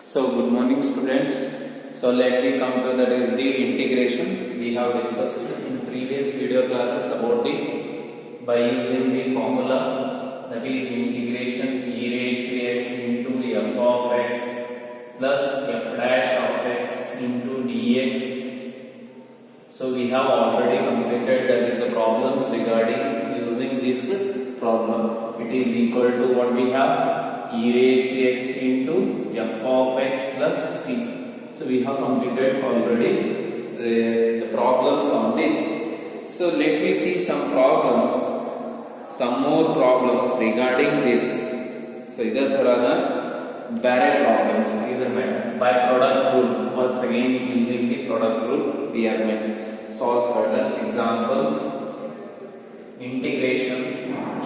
So good morning students. So let me come to that is the integration. We have discussed in previous video classes about the by using the formula that is integration e raised to x into f of x plus f dash of x into dx. So we have already completed that is the problems regarding using this problem. It is equal to what we have e raised to x into f of x plus c. So we have completed already the problems on this. So let me see some problems, some more problems regarding this. So इधर थोड़ा ना bare problems इधर में by product rule. Once again using the product rule we are going to solve certain examples. Integration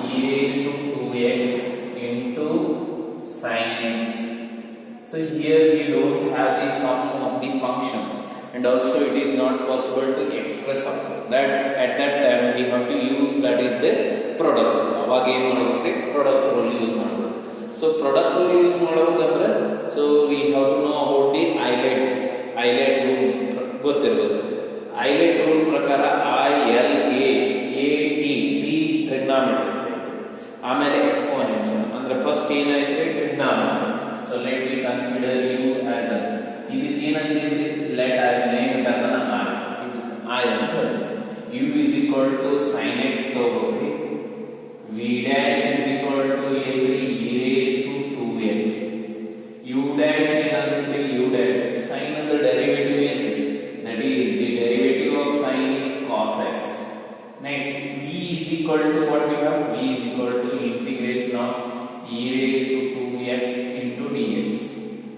e raised to 2x into sin x. So here we don't have the sum of the functions, and also it is not possible to express also. That at that time we have to use that is the product rule. ಅವಾಗ ಏನು ಮಾಡಬೇಕು product rule use ಮಾಡಬೇಕು. So product rule use ಮಾಡಬೇಕಂದ್ರೆ so we have to know about the Eilert rule ಗೊತ್ತಿರಬೇಕು. Eilert rule ಪ್ರಕಾರ ILAAT trigonometry ಆಮೇಲೆ exponential ಅಂದ್ರೆ first ಏನಾಯ್ತು trigonometry. So let me consider u as a ಇದಕ್ಕೆ ಏನಂತೀವಿ let I name it as an I ಇದಕ್ಕೆ I ಅಂತ u is equal to sin x ತಗೋಬೇಕು v dash is equal to e raised to 2x u dash ಏನಾಗುತ್ತೆ u dash sin the derivative ಏನು that is the derivative of sin is cos x. Next v is equal to what we have v is equal to integration of e raised to 2x into dx.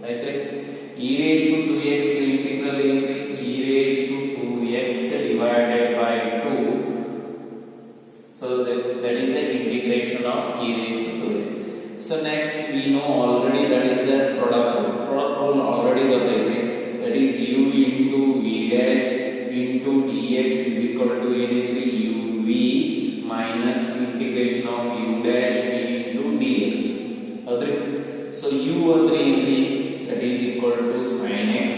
Right? E raised to 2x the integral e raised to 2x divided by 2. So that is the integration of e raised to 2x. So next we know already that is the product rule. Product rule already ಗೊತ್ತೈತೆ. That is u into v dash into dx is equal to ಏನೈತೆ uv minus integration of u dash v into dx. ಹೌದ್ರಿ? So u ಅಂದ್ರೆ ಏನ್ರಿ that is equal to sin x.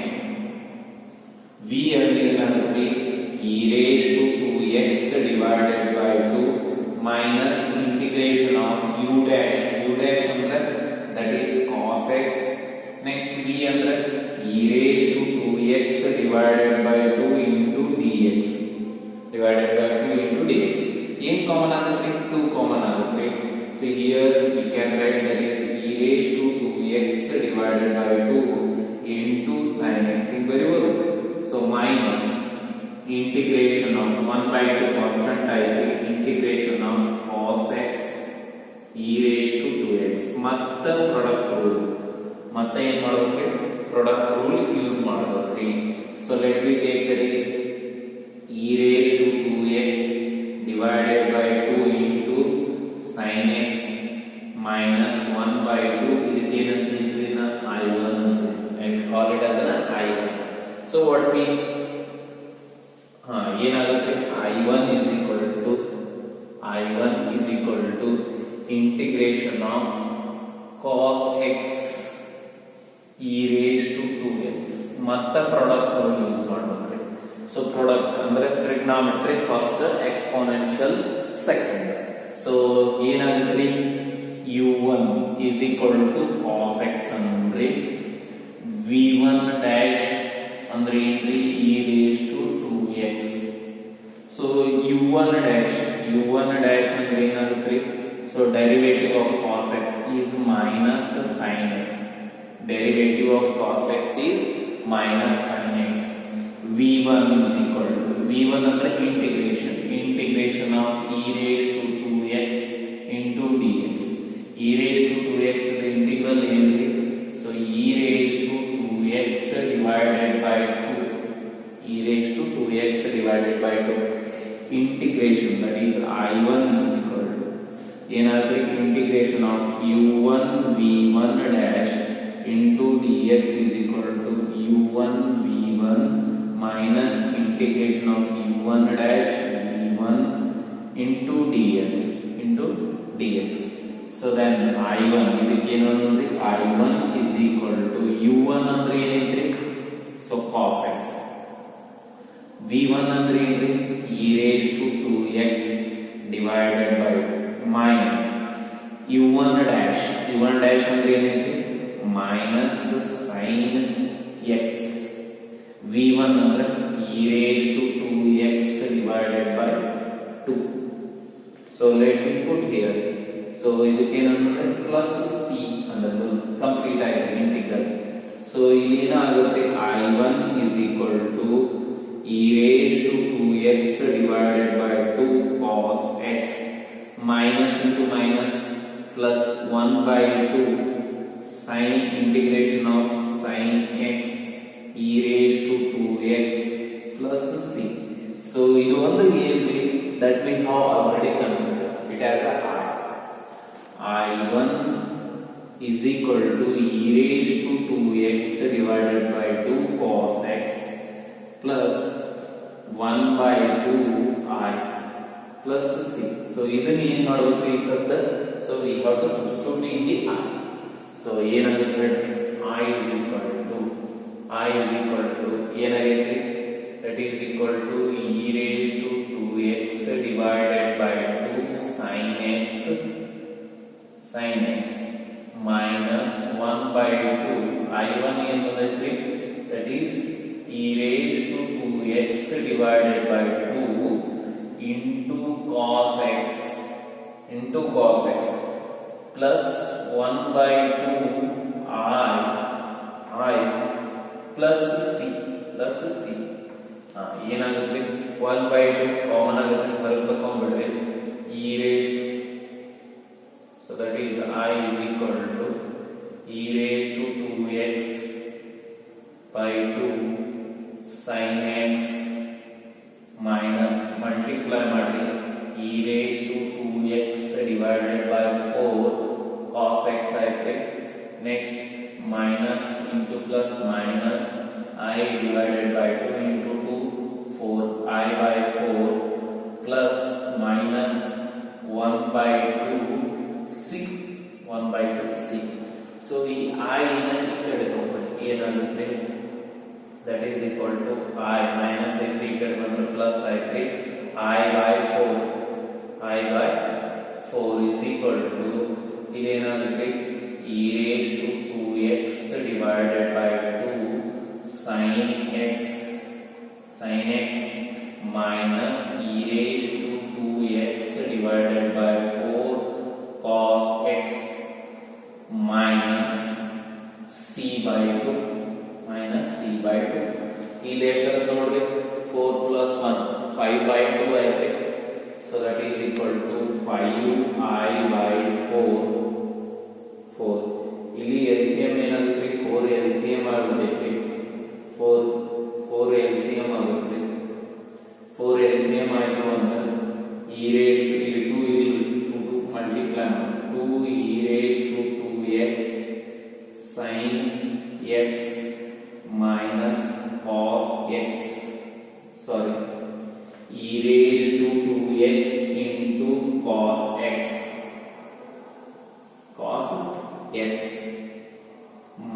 v ಅಂದ್ರೆ ಏನಾಗುತ್ತೆ e raised to 2x divided by 2 minus integration of u dash ಅಂದ್ರೆ that is cos x. Next v ಅಂದ್ರೆ e raised to 2x divided by 2 into dx ಏನ್ common ಆಗುತ್ತೆ 2 common ಆಗುತ್ತೆ. So here we can write that is e raised to 2x divided by 2 into sin x. So minus integration of 1 by 2 constant type integration of cos x e raised to 2x. ಮತ್ತೆ product rule ಮತ್ತೆ ಏನು ಮಾಡಬೇಕು product rule use ಮಾಡಬೇಕು. So let me take that is e raised to 2x divided by 2 into sin x minus 1 by 2 ಇದಕ್ಕೆ ಏನಂತೀವಿ ನಾ I1 and call it as an I1. So what we ಏನಾಗುತ್ತೆ I1 is equal to integration of cos x e raised to 2x ಮತ್ತೆ product rule use ಮಾಡಬೇಕು. So product ಅಂದ್ರೆ trigonometric first exponential second. So ಏನಾಗುತ್ತೆ u1 is equal to cos x ಅಂದ್ರೆ v1 dash ಅಂದ್ರೆ ಏನ್ರಿ e raised to 2x. So u1 dash ಅಂದ್ರೆ ಏನಾಗುತ್ತೆ so derivative of cos x is minus sin x. Derivative of cos x is minus sin x. v1 is equal to v1 ಅಂದ್ರೆ integration of e raised to 2x into dx. e raised to 2x the integral ಏನ್ರಿ so e raised to 2x divided by 2 e raised to 2x divided by 2 integration that is I1 is equal to ಏನಾಗುತ್ತೆ integration of u1 v1 dash into dx is equal to u1 v1 minus integration of u1 dash v1 into dx. So then I1 ಇದಕ್ಕೆ ಏನು ನೋಡಿ I1 is equal to u1 ಅಂದ್ರೆ ಏನೈತ್ರಿ so cos x v1 ಅಂದ್ರೆ ಏನ್ರಿ e raised to 2x divided by minus u1 dash ಅಂದ್ರೆ ಏನೈತ್ರಿ minus sin x v1 ಅಂದ್ರೆ e raised to 2x divided by 2. So let me put here. So ಇದಕ್ಕೇನಂದ್ರೆ plus c ಅನ್ನೋದು complete ಆಗಿದೆ integral. So ಇಲ್ಲಿ ಏನಾಗುತ್ತೆ i1 is equal to e raised to 2x divided by 2 cos x minus into minus plus 1 by 2 sin integration of sin x e raised to 2x plus c. So ಇದು ಒಂದು ಏನ್ರಿ that we have already considered it as a i1 is equal to e raised to 2x divided by 2 cos x plus 1 by 2 I plus c. So ಇದನ್ನ ಏನು ಮಾಡಬೇಕು ಈ ಸದ್ದ so we have to substitute in the I. So ಏನಾಗುತ್ತೆ I is equal to ಏನಾಗುತ್ತೆ that is equal to e raised to 2x divided by 2 sin x minus 1 by 2 I1 ಏನು ಬಂದೈತ್ರಿ that is e raised to 2x divided by 2 into cos x plus 1 by 2 I plus c ಏನಾಗುತ್ತೆ 1 by 2 common ಆಗುತ್ತೆ ಹೊರಗೆ ತಕೊಂಡ್ಬಿಡ್ರಿ e raised so that is I is equal to e raised to 2x by 2 sin x minus multiply ಮಾಡಿ e raised to 2x divided by 4 cos x ಆಯ್ತು next minus into plus minus I divided by 2 into 2 4 I by 4 plus minus 1 by 2 c 1 by 2 c. So ಈ I ನ ಈ ಕಡೆ ತಗೊಂಡ್ರೆ ಏನಾಗುತ್ತೆ that is equal to I minus I ಈ ಕಡೆ ಬಂದ್ರೆ plus I3 I by 4 is equal to ಇಲ್ಲಿ ಏನಾಗುತ್ತೆ e raised to 2x divided by 2 sin x minus e raised to 2x divided by 4 cos x minus c by 2 ಇಲ್ಲಿ ಎಷ್ಟಾಗುತ್ತೆ ನೋಡ್ರಿ 4 plus 1 5 by 2 ಆಯ್ತು so that is equal to 5I by 4 ಇಲ್ಲಿ LCM ಏನಾಗುತ್ತೆ 4 LCM ಆಗುತ್ತೆ 4 LCM ಆಗುತ್ತೆ 4 LCM ಆಯ್ತು ಅಂದ್ರೆ e raised to ಇಲ್ಲಿ 2 multiply 2 e raised to 2x sin x minus cos x e raised to 2x into cos x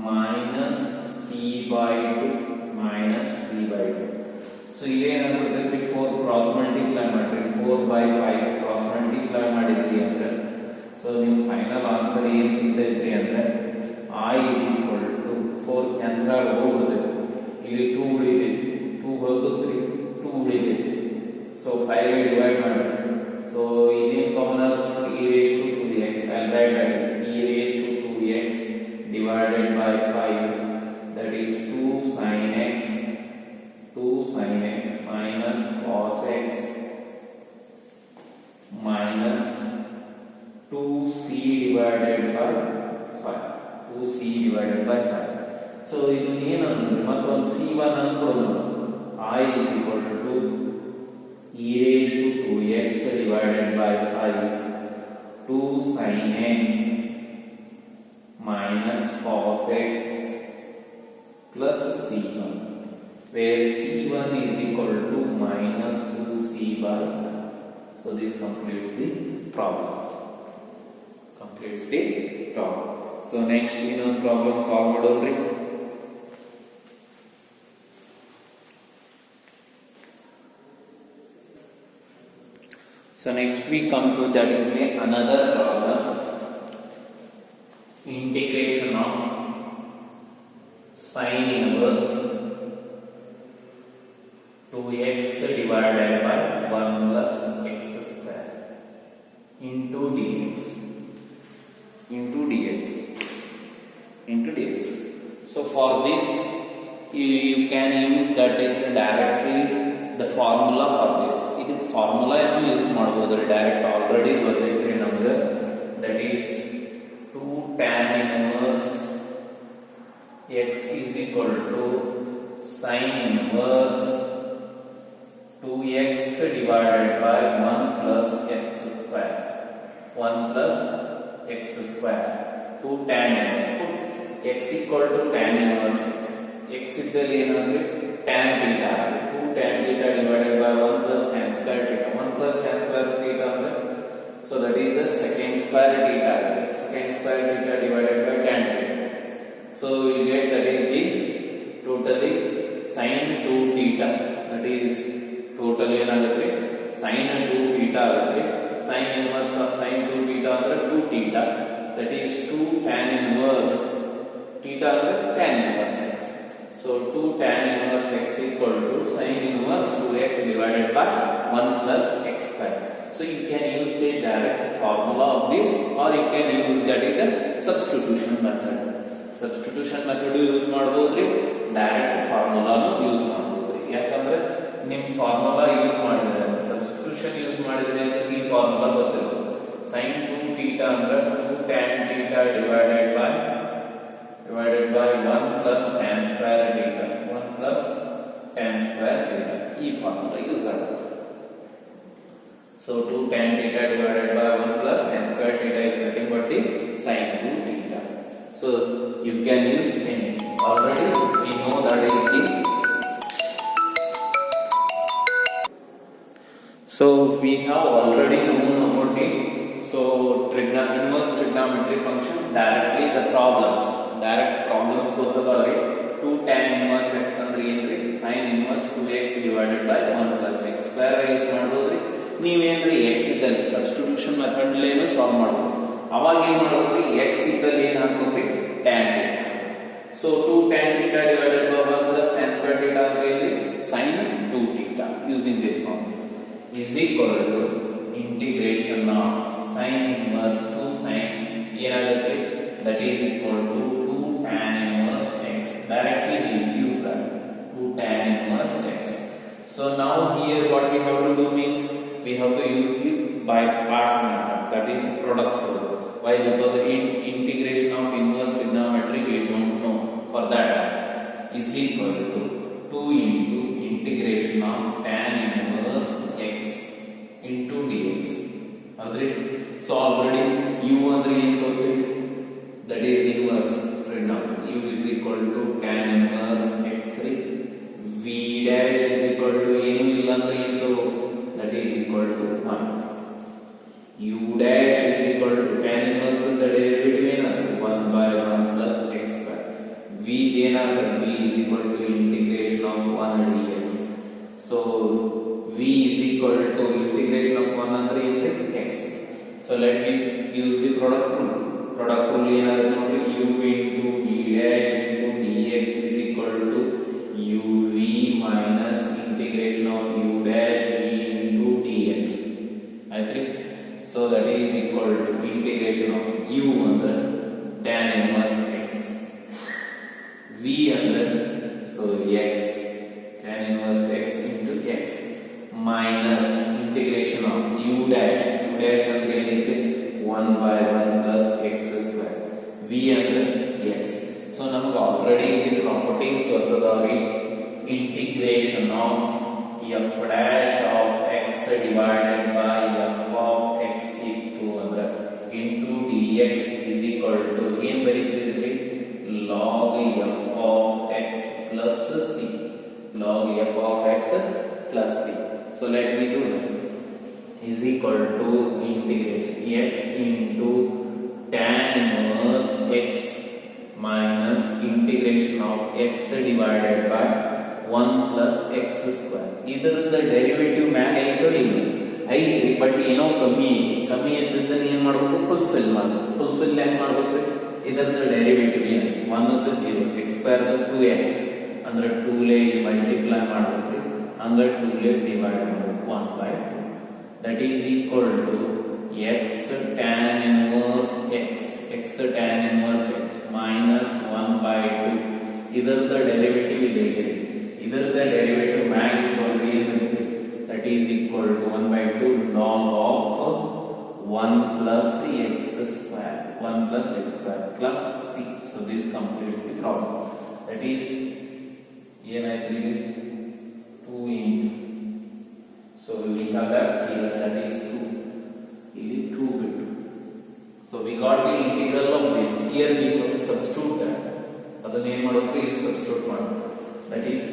minus c by 2 so ಇಲ್ಲಿ ಏನಾಗುತ್ತೆ 4 cross multiply ಮಾಡ್ರಿ 4 by 5 ಕ್ರಾಸ್ ಮಲ್ಟಿಪ್ಲೈ ಮಾಡಿದ್ರಿ ಅಂದ್ರೆ so ನಿಮ್ಮ final answer ಏನು ಸಿಗ್ತೈತ್ರಿ ಅಂದ್ರೆ I is equal to 4 cancel ಆಗಿ ಹೋಗುತ್ತೆ ಇಲ್ಲಿ 2 ಉಳಿತೈತಿ 2 ಹೋಗುತ್ತೆ 2 ಉಳಿತೈತಿ ಸೊ 5 ಡಿವೈಡ್ ಮಾಡಿ ಸೊ ಇದೇನು ಕಾಮನ್ ಆಗುತ್ತೆ e raised to 2x I'll write that as e raised to 2x divided by 5 that is 2 sin x minus cos x minus 2c divided by 5 so ಇದು ಏನು ಮತ್ತೊಂದು c1 ಅನ್ಕೊಳ್ಳೋಣ I is equal to e raised to 2x divided by 5 2 sin x minus cos x plus c1 where c1 is equal to minus 2c by 5. So this completes the problem. So next ಇನ್ನೊಂದು problem solve ಮಾಡೋಣ್ರಿ. So next we come to that is the another problem, integration of sin inverse 2x divided by 1 plus x square into dx. So for this you can use that is directly the formula for this. This formula use ಮಾಡಬಹುದು direct already ಗೊತ್ತೈತ್ರಿ ನಮಗೆ, that is 2 tan inverse x is equal to sin inverse 2x divided by 1 plus x square. 1 plus x square. 2 tan inverse. X equal to tan inverse x. X ಇದ್ದಲ್ಲಿ ಏನಂದ್ರೆ tan theta. 2 tan theta divided by 1 plus tan square theta. 1 plus tan square theta ಅಂದ್ರೆ, so that is the secant square theta. Secant square theta divided by tan theta. So we will get that is the totally sin 2 theta. That is total ಏನಾಗುತ್ತೆ sin 2 theta ಆಗುತ್ತೆ. Sin inverse of sin 2 theta ಅಂದ್ರೆ 2 theta. That is 2 tan inverse theta ಅಂದ್ರೆ tan inverse x. So 2 tan inverse x equal to sin inverse 2x divided by 1 plus x square. So you can use the direct formula of this, or you can use that is a substitution method. Substitution method use ಮಾಡಬಹುದ್ರಿ, direct ಫಾರ್ಮುಲಾನು use ಮಾಡಬಹುದ್ರಿ. ಯಾಕಂದ್ರೆ ನಿಮ್ಮ formula use ಮಾಡಿದ್ರೆ, substitution use ಮಾಡಿದ್ರೆ ಈ formula ಗೊತ್ತಿರುತ್ತೆ. sin 2 theta ಅಂದ್ರೆ 2 tan theta divided by 1 plus tan square theta. 1 plus tan square theta. ಈ ಫಾರ್ಮುಲಾ ಯೂಸ್ ಆಗುತ್ತೆ. So 2 tan theta divided by 1 plus tan square theta is nothing but the sin 2 theta. So you can use any. Already we know that is the. So we have already known about the inverse trigonometry function. Directly the direct problems ಗೊತ್ತದಾವ್ರಿ. 2 tan inverse x ಅಂದ್ರೆ ಏನ್ರಿ, sin inverse 2x divided by 1 plus x square use ಮಾಡಬಹುದ್ರಿ. ನೀವೇನ್ರಿ x ಇದ್ದಲ್ಲಿ substitution method lane solve ಮಾಡಬಹುದು. ಅವಾಗ ಏನು ಮಾಡಬೇಕ್ರಿ, x ಇದ್ದಲ್ಲಿ ಏನು ಹಾಕಬೇಕ್ರಿ, tan theta. So 2 tan theta divided by 1 plus tan square theta ಅಂದ್ರೆ ಇಲ್ಲಿ sin 2 theta using this formula is equal to integration of sin inverse 2 sin ಏನಾಗುತ್ತೆ, that is equal to 2 tan inverse x. Directly we use that 2 tan inverse x. So now here what we have to do means we have to use the by parts method, that is product rule. Why? Because in integration of inverse trigonometry we don't know. For that is equal to 2 into integration of tan inverse x into dx. Agree? So already u andre ಏನು ಗೊತ್ತಿದೆ, that is inverse trigonometry. U is equal to tan inverse x ray. V dash is equal to ಏನು ಇಲ್ಲ ಅಂದ್ರೆ ಏನು, that is equal to 1. U dash is equal to tan inverse the derivative ಏನಾಗುತ್ತೆ 1 by 1 plus x square. V ಏನಾಗುತ್ತೆ, V is equal to integration of 1 dx. So V is equal to integration of 1 ಅಂದ್ರೆ ಏನು, x. So let me use the product rule. Product rule ಏನಾಗುತ್ತೆ ನೋಡಿ, u into v dash into dx is equal to uv minus integration of u dash v into dx. I think so that is equal to integration of u ಅಂದ್ರೆ tan inverse x, v ಅಂದ್ರೆ so x, tan inverse x into x minus integration of u dash ಅಂದ್ರೆ ಏನಿದೆ 1 by 1 plus x square. V ಅಂದ್ರೆ x. So ನಮಗೆ already ಈ properties ಗೊತ್ತದಾವ್ರಿ. Integration of f dash of x divided by f of x ಇತ್ತು ಅಂದ್ರೆ into dx is equal to ಏನ್ ಬರೀತಿದ್ರಿ, log f of x plus c. log f of x plus c. So let me do that. Is equal to integration x into tan inverse x minus integration of x divided by 1 plus x square. ಇದರದ derivative ಮ್ಯಾಗ ಐತೋ ಇಲ್ಲ, ಐತ್ರಿ but ಏನೋ ಕಮ್ಮಿ ಇದ್ದದನ್ನ ಏನ್ ಮಾಡ್ಬೇಕು fulfil ಮಾಡ್ಬೇಕು. Fulfil ಹೆಂಗ್ ಮಾಡ್ಬೇಕು? ಇದರದ ಡೆರಿವೇಟಿವ್ ಏನು 1 0 x ಸ್ಕ್ವೇರ್ 2x ಅಂದ್ರೆ 2 ಲೇ ಮಲ್ಟಿಪ್ಲೈ ಮಾಡ್ಬೇಕು, ಹಂಗ 2 ಲೇ ಡಿವೈಡ್ ಮಾಡ್ಬೇಕು 1/2 that is equal to x tan inverse x tan inverse x minus 1/2 ಇದರದ ಡೆರಿವೇಟಿವ್ ಇದೆ. ಇದರದ ಡೆರಿವೇಟಿವ್ ಮ್ಯಾಗ್ ಈಕ್ವಲ್ ಟು ಏನಿರುತ್ತೆ? That is equal to 1/2 log of 1 plus x square plus c. So this completes the problem. That is ಏನಾಯ್ತು 2 into, so we have left here that is 2 ಇಲ್ಲಿ 2 ಬಿಟ್ಟು. So we got the integral of this. Here we have to substitute that. ಅದನ್ನ ಏನು ಮಾಡಬೇಕು? ಇಲ್ಲಿ substitute ಮಾಡಬೇಕು. That is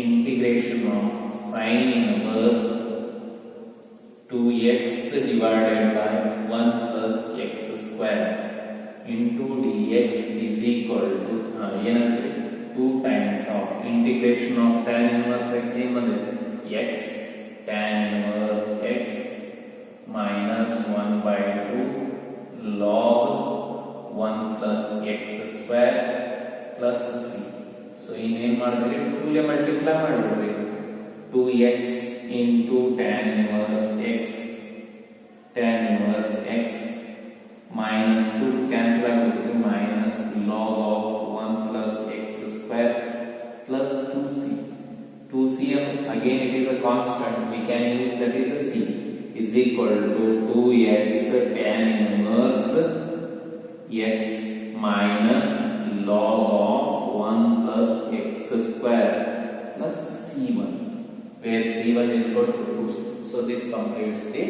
integration of sin inverse 2x divided by 1 plus x square into dx is equal to ಏನಂದ್ರೆ 2 times of integration of tan inverse x ಏನು ಬಂದಿದೆ? x tan inverse x minus 1/2 log 1 plus x square plus c. So ಇನ್ನೇನು ಮಾಡಿದ್ರಿ? 2 ಗೆ multiply ಮಾಡಿಬಿಡ್ರಿ. 2x into tan inverse x minus 2 cancel ಆಗುತ್ತೆ minus log of 1 plus x square plus 2c again it is a constant, we can use that is a c is equal to 2x tan inverse x minus log of 1 plus x square plus c1 where c1 is equal to 2c. So this completes the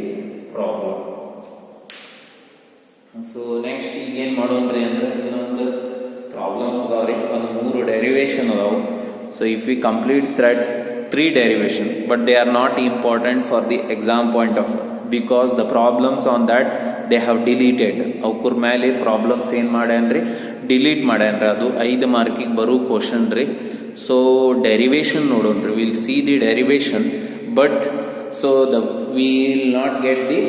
problem. So next ಏನು ಮಾಡೋಣ್ರಿ ಅಂದ್ರೆ ಇನ್ನೊಂದು problems ಅದಾವ್ರಿ, ಒಂದು 3 derivation ಅದಾವು. So if we complete that 3 derivation but they are not important for the exam point of view because the problems on that they have deleted. ಅವಕುರ್ ಮೇಲೆ problems ಏನು ಮಾಡ್ಯಾನ್ರಿ? Delete ಮಾಡ್ಯಾನ್ರಿ. ಅದು 5 ಮಾರ್ಕಿಗೆ ಬರೋ ಕ್ವಶನ್ ರೀ. ಸೊ ಡೆರಿವೇಶನ್ ನೋಡೋಣ್ರಿ. Will see the derivation but so we will not get the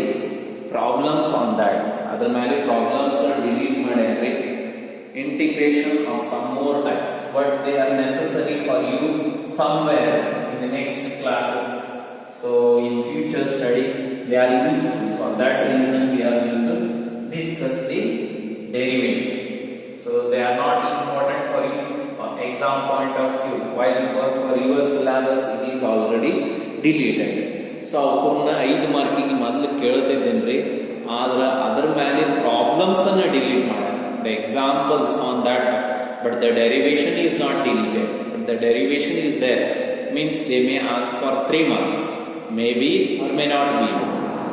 problems on that. ಅದ್ರ ಮೇಲೆ problems delete ಮಾಡ್ಯಾನ್ರಿ. Integration of some more types but they are necessary for you somewhere in the next classes. So in future study they are useful. For that reason we are going to discuss the derivation. So they are not important for you from exam point of view. Why? Because for your syllabus it is already deleted. So ಅವನ್ನ 5 ಮಾರ್ಕಿಗೆ ಮೊದಲು ಕೇಳ್ತಿದ್ದೇನ್ರಿ, ಆದ್ರೆ ಅದರ ಮೇಲೆ problems ಅನ್ನ delete ಮಾಡಿ the examples on that but the derivation is not deleted. But the derivation is there means they may ask for 3 marks, maybe or may not be.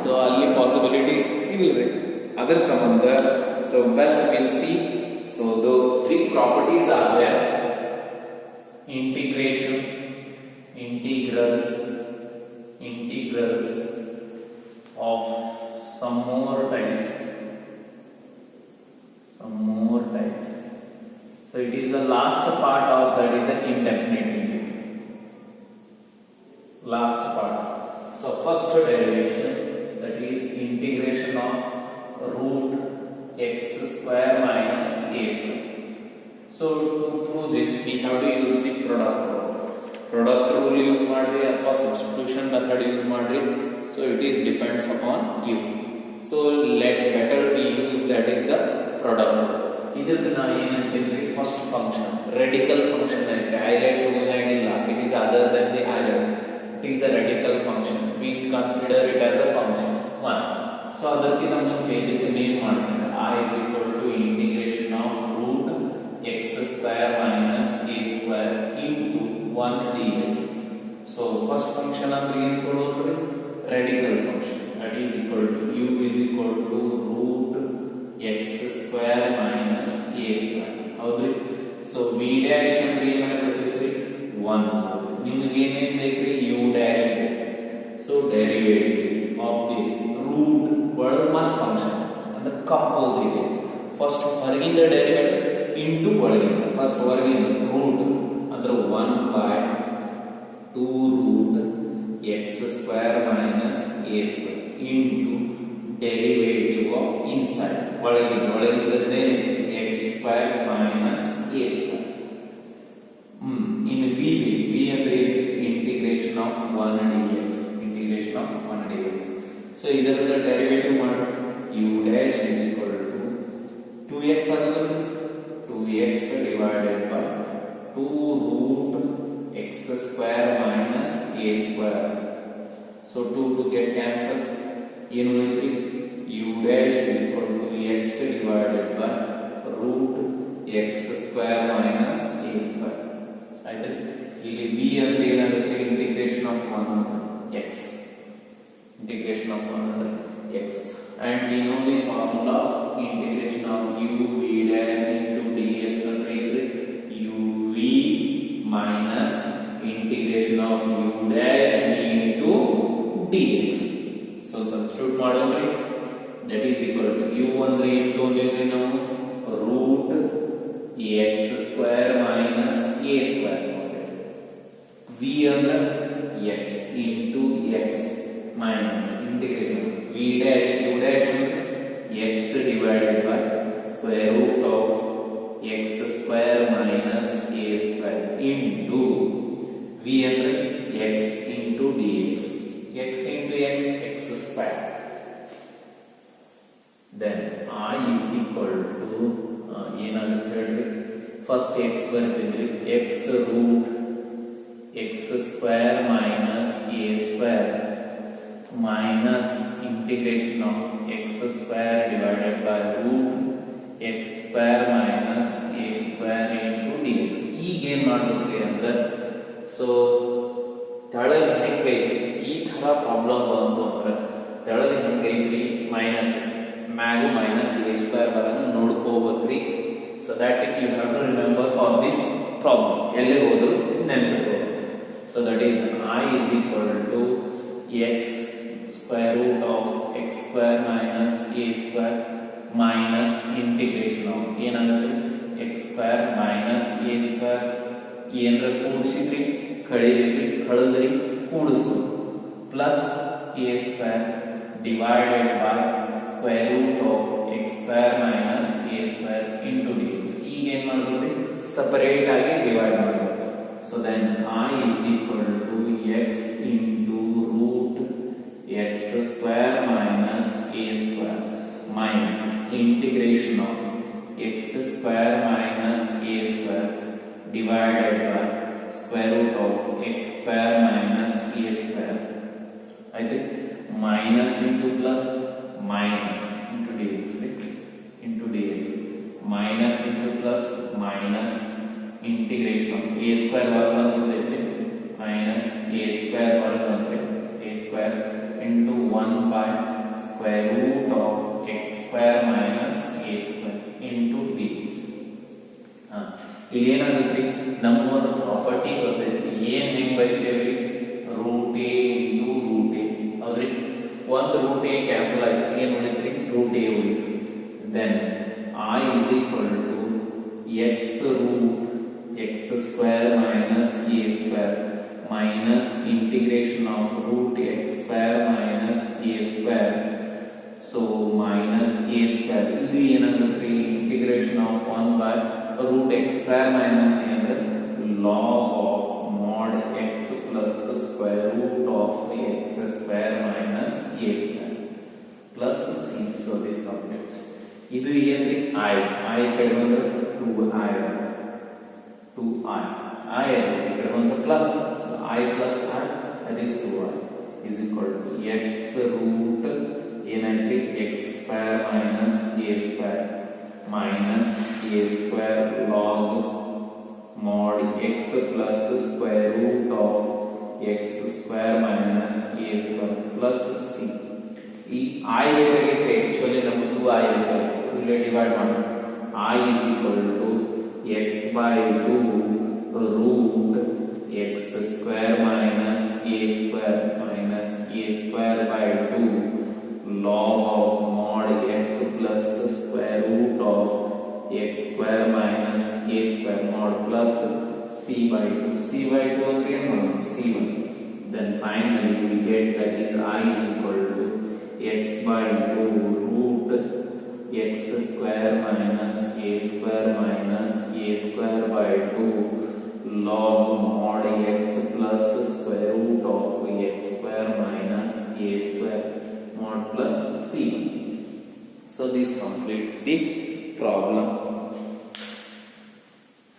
So only possibility illri other sambandh. So best we'll see. So the 3 properties are there: integration, integrals of some more types. So it is the last part of that is the indefinite integer. Last part. So first derivation, that is integration of root x square minus a square. So to prove this we have to use the product rule. Product rule use madri ಅಥವಾ substitution method use madri. So it is depends upon you. So better we use that is the product rule. ಇದಕ್ಕೆ ನಾವು ಏನಂತೀವಿ? First function radical function ಐತೆ. Highlight ಆಗಿಲ್ಲ, it is other than the highlight. It is a radical function. We consider it as a function 1. So ಅದಕ್ಕಿಂತ ಮುಂಚೆ ಇದಕ್ಕೆ ಏನು ಮಾಡ್ತೀವಿ? I is equal to integration of root x square minus a square into 1 dx. So first function ಅಂದ್ರೆ ಏನು ಕೊಡೋದ್ರಿ? Radical function. that is equal to u is equal to root x square minus a square. ಹೌದ್ರಿ? So v dash ಅಂದ್ರೆ ಏನಾಗ ಬರ್ತೈತ್ರಿ? 1. ನಿಮಗೆ ಏನೇನು ಬೇಕ್ರಿ? u dash ಬೇಕು. So derivative of this root ಒಳಗೆ ಒಂದು ಫಂಕ್ಷನ್ ಅಂದ್ರೆ ಕಂಪೋಸಿಟ್. ಫಸ್ಟ್ ಹೊರಗಿಂದ ಡೆರಿವೇಟಿವ್ ಇಂಟು ಒಳಗಿಂದ. ಫಸ್ಟ್ ಹೊರಗಿಂದ ರೂಟ್ ಅಂದ್ರೆ 1/2 root x square minus a square into derivative of inside ಒಳಗಿದ್ದದೇ x square minus a square. ಇನ್ನು v ಅಂದ್ರೆ integration of 1 dx, integration of 1 dx. So ಇದರದ ಡೆರಿವೇಟಿವ್ ಮಾಡೋಣ. u dash is equal to 2x ಆಗುತ್ತೆ, 2x divided by 2 root x square minus a square. So 2 get cancel. ಏನು ಉಳಿತ್ರಿ? u dash is equal to x divided by root x square minus a square. ಆಯ್ತು. ಇಲ್ಲಿ v ಅಂದ್ರೆ ಏನಾಗುತ್ತೆ? Integration of 1 x, integration of 1 x, and we know the formula of integration of u v dash into dx ಅಂದ್ರೆ uv minus integration of u dash into dx. So substitute ಮಾಡೋಣ. That is equal to u ಅಂದ್ರೆ ಏನು ತಗೊಂಡಿದ್ವಿ ನಾವು? root x square minus a square. v ಅಂದ್ರೆ x into x minus integration v dash u dash x divided by square root of x square minus a square into v under x into dx, x into x, x square. Then I is equal to ಏನಾಗುತ್ತೆ ಹೇಳಿ? First x ಬರ್ತಿದ್ರಿ, x root x square minus a square minus integration of x square divided by root x square minus a square into dx. ಈಗ ಏನ್ ಮಾಡ್ಬೇಕ್ರಿ ಅಂದ್ರೆ, so ತೆಳಗೆ ಹೆಂಗೈತಿ ಈ ತರ ಪ್ರಾಬ್ಲಮ್ ಬಂತು ಅಂದ್ರೆ ತೆಳಗೆ ಹೆಂಗೈತ್ರಿ? ಮೈನಸ್ ಮ್ಯಾಗ ಮೈನಸ್ a square ಬರೋದು ನೋಡ್ಕೋಬೇಕ್ರಿ. So that you have to remember for this problem. ಎಲ್ಲಿ ಹೋದ್ರು ನೆನಪಿಟ್ಟು. So that is I is equal to x square root of x square minus a square minus integration of ಏನಾಗುತ್ತೆ? x square minus a square. ಏನರ ಕೂಡಿಸಿದ್ರಿ ಕಳಿದ್ರಿ, ಕಳೆದ್ರಿ ಕೂಡಿಸು, plus a square divided by square root of x square minus a square into dx. ಈಗ ಏನು ಮಾಡಬೇಕು? Separate ಆಗಿ divide ಮಾಡಬೇಕು. So then I is equal to x into root x square minus a square minus integration of x square minus a square divided by square root of x square minus a square. I think minus into plus minus into dx, into dx, minus into plus minus integration of a square वर्ग ಅಂದ್ರೆ minus a square वर्ग ಅಂದ್ರೆ a square into 1 by square root of x square minus a square into dx. ಇಲ್ಲಿ ಏನಾಗುತ್ತೆ? ನಮ್ಮ ಒಂದು property ಬರ್ತೈತಿ. ಏನ್ ಹೆಂಗ್ ಬರೀತೇವೆ? Root a into root a. ಹೌದ್ರಿ? ಒಂದು ರೂಟ್ a ಕ್ಯಾನ್ಸಲ್ ಆಯ್ತು, ಏನ್ ಉಳಿತ್ರಿ? ರೂಟ್ a ಉಳಿತು. Then I is equal to x root x square minus a square minus integration of root x square minus a square. So minus a square. ಇದು ಏನಾಗುತ್ತೆ? integration of 1 by root x square minus a ಅಂದ್ರೆ log of mod x plus square root of x square minus a square plus c. So this completes. ಇದು ಏನ್ರಿ? I ಕಡೆ ಬಂದ್ರೆ 2i, 2i, I ಕಡೆ ಬಂದ್ರೆ plus I plus I, that is 2i is equal to x root ಏನಾಯ್ತು? x square minus a square minus a square log mod x plus square root of x square minus a square plus c. ಈ I ಏನಾಗೈತೆ? Actually ನಮಗೆ 2i ಐತೆ, ಇಲ್ಲೇ divide ಮಾಡೋಣ. I is equal to x by 2 root x square minus a square by 2 log of mod x plus square root of x square minus a square mod plus c by 2. c by 2 ಅಂದ್ರೆ ಏನು? c1. Then finally we get that is I is equal to x by 2 root x square minus a square minus a square by 2 log mod x plus square root of x square minus a square mod plus c. So this completes the problem.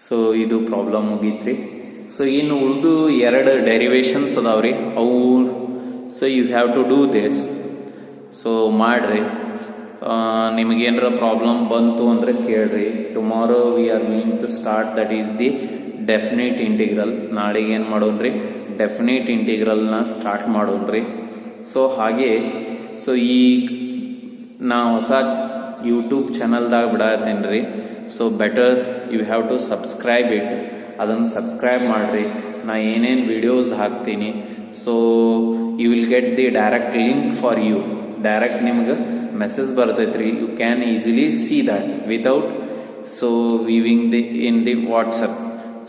So ಇದು problem ಮುಗೀತ್ರಿ. So ಇನ್ನು ಉಳಿದು 2 derivations ಅದಾವ್ರಿ ಅವು. So you have to do this. So ಮಾಡ್ರಿ. ನಿಮಗೇನಾರ problem ಬಂತು ಅಂದರೆ ಕೇಳ್ರಿ. Tomorrow we are going to start that is the definite integral. ನಾಳೆಗೆ ಏನು ಮಾಡೋಣ್ರಿ, ಡೆಫಿನಿಟ್ ಇಂಟಿಗ್ರಲ್ನ ಸ್ಟಾರ್ಟ್ ಮಾಡೋಣ್ರಿ. ಸೊ ಹಾಗೆ ಸೊ ಈಗ ನಾ ಹೊಸ ಯೂಟ್ಯೂಬ್ ಚಾನಲ್ದಾಗ ಬಿಡತ್ತೇನೆ ರೀ. So better you have to subscribe it. ಅದನ್ನು ಸಬ್ಸ್ಕ್ರೈಬ್ ಮಾಡಿರಿ. ನಾ ಏನೇನು ವಿಡಿಯೋಸ್ ಹಾಕ್ತೀನಿ so you will get the direct link for you. Direct ನಿಮ್ಗೆ ಮೆಸೇಜ್ ಬರ್ತೈತ್ರಿ. You can easily see that without so viewing the in the WhatsApp.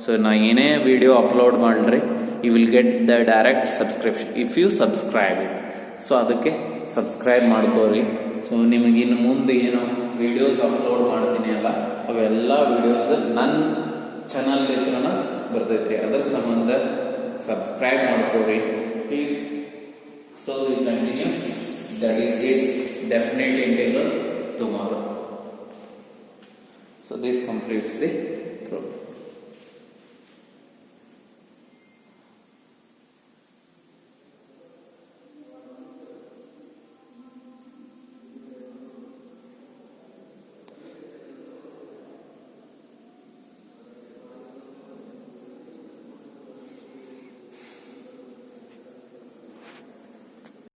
So ನಾ ಏನೇ video upload ಮಾಡ್ರಿ you will get the direct subscription if you subscribe it. So ಅದಕ್ಕೆ subscribe ಮಾಡ್ಕೋರಿ. So ನಿಮಗೆ ಇನ್ನು ಮುಂದೆ ಏನು ವಿಡಿಯೋಸ್ ಅಪ್ಲೋಡ್ ಮಾಡ್ತೀನಿ ಅಲ್ಲ ಅವೆಲ್ಲ ವಿಡಿಯೋಸ್ ನನ್ನ ಚಾನಲ್ ಹತ್ರನ ಬರ್ತೈತ್ರಿ. ಅದರ ಸಂಬಂಧ ಸಬ್ಸ್ಕ್ರೈಬ್ ಮಾಡ್ಕೋರಿ please. So we continue that is it definite integral tomorrow. So this completes the problem.